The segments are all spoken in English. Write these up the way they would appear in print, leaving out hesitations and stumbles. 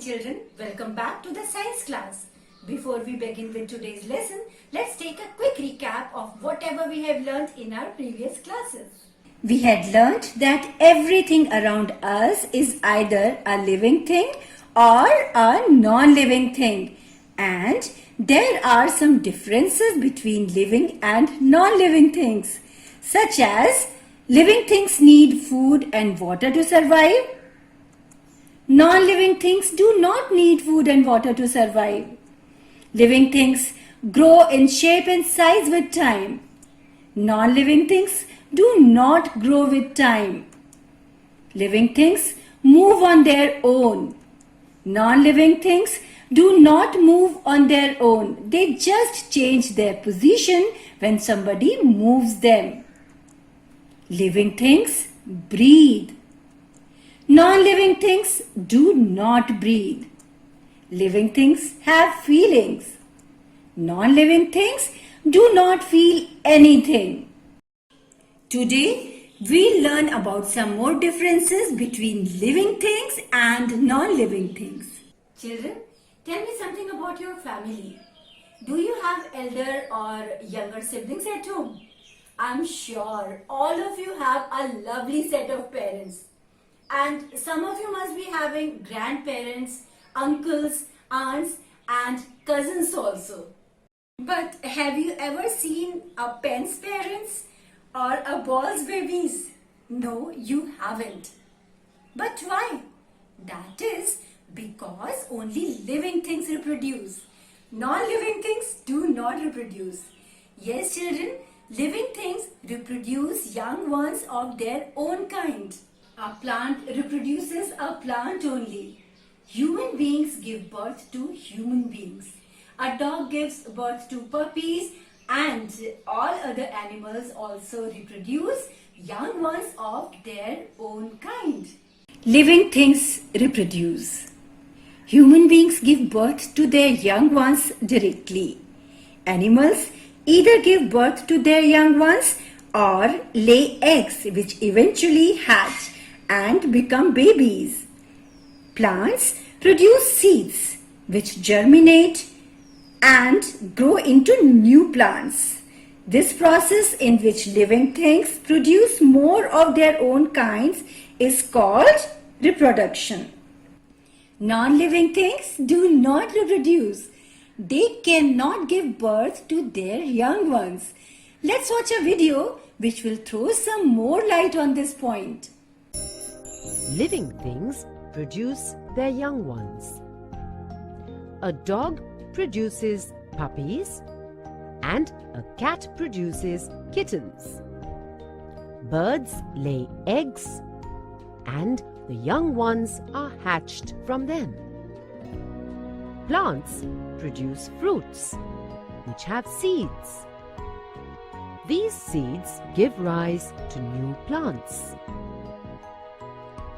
children, welcome back to the science class. Before we begin with today's lesson, let's take a quick recap of whatever we have learned in our previous classes. We had learned that everything around us is either a living thing or a non-living thing, and there are some differences between living and non-living things, such as living things need food and water to survive. Non-living things do not need food and water to survive. Living things grow in shape and size with time. Non-living things do not grow with time. Living things move on their own. Non-living things do not move on their own. They just change their position when somebody moves them. Living things breathe. Non-living things do not breathe. Living things have feelings. Non-living things do not feel anything. Today, we'll learn about some more differences between living things and non-living things. Children, tell me something about your family. Do you have elder or younger siblings at home? I'm sure all of you have a lovely set of parents. And some of you must be having grandparents, uncles, aunts and cousins also. But have you ever seen a pen's parents or a ball's babies? No, you haven't. But why? That is because only living things reproduce. Non-living things do not reproduce. Yes, children, living things reproduce young ones of their own kind. A plant reproduces a plant only. Human beings give birth to human beings. A dog gives birth to puppies, and all other animals also reproduce young ones of their own kind. Living things reproduce. Human beings give birth to their young ones directly. Animals either give birth to their young ones or lay eggs which eventually hatch and become babies. Plants produce seeds which germinate and grow into new plants. This process in which living things produce more of their own kinds is called reproduction. Non-living things do not reproduce. They cannot give birth to their young ones. Let's watch a video which will throw some more light on this point. Living things produce their young ones. A dog produces puppies and a cat produces kittens. Birds lay eggs and the young ones are hatched from them. Plants produce fruits which have seeds. These seeds give rise to new plants.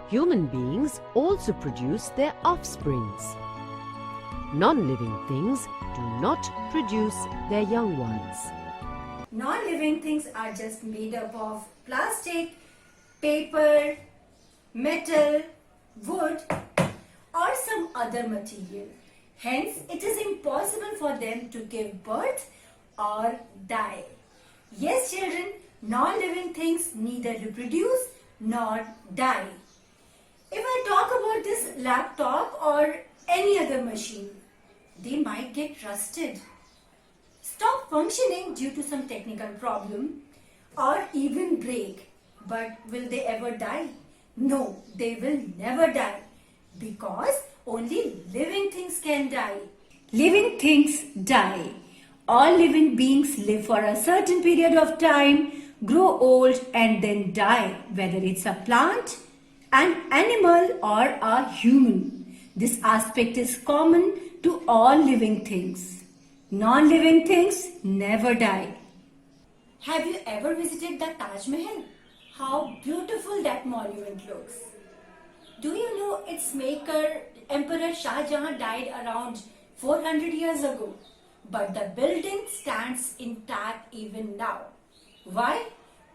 Human beings also produce their offsprings. Non-living things do not produce their young ones. Non-living things are just made up of plastic, paper, metal, wood or some other material. Hence, it is impossible for them to give birth or die. Yes, children, non-living things neither reproduce nor die. If I talk about this laptop or any other machine, they might get rusted, stop functioning due to some technical problem or even break. But will they ever die? No, they will never die because only living things can die. Living things die. All living beings live for a certain period of time, grow old and then die, whether it's a plant, an animal or a human. This aspect is common to all living things. Non-living things never die. Have you ever visited the Taj Mahal? How beautiful that monument looks. Do you know its maker, Emperor Shah Jahan, died around 400 years ago? But the building stands intact even now. Why?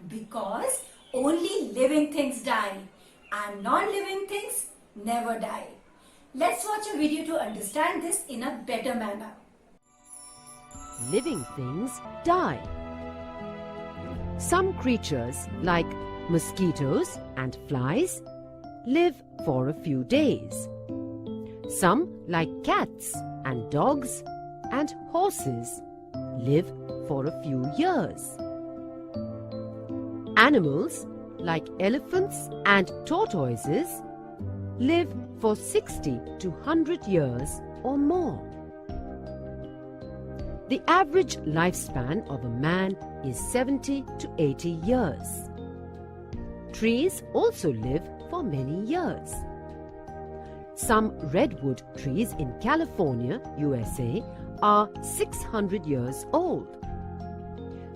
Because only living things die and non-living things never die. Let's watch a video to understand this in a better manner. Living things die. Some creatures, like mosquitoes and flies, live for a few days. Some, like cats and dogs and horses, live for a few years. Animals, like elephants and tortoises, live for 60 to 100 years or more. The average lifespan of a man is 70 to 80 years. Trees also live for many years. Some redwood trees in California, USA, are 600 years old.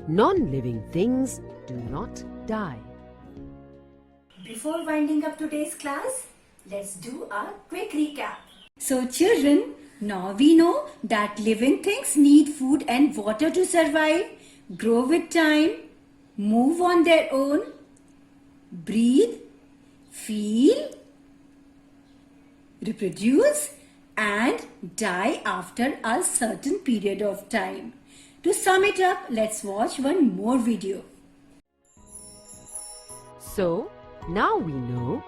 Non-living things do not die. Before winding up today's class, let's do a quick recap. So children, now we know that living things need food and water to survive, grow with time, move on their own, breathe, feel, reproduce and die after a certain period of time. To sum it up, let's watch one more video. So, now we know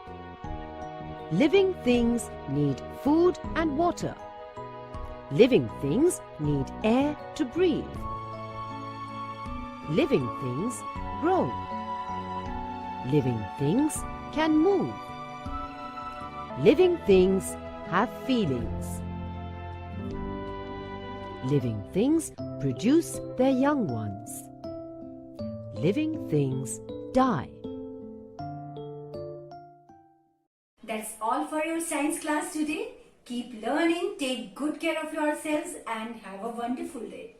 living things need food and water. Living things need air to breathe. Living things grow. Living things can move. Living things have feelings. Living things produce their young ones. Living things die. That's all for your science class today. Keep learning, take good care of yourselves and have a wonderful day.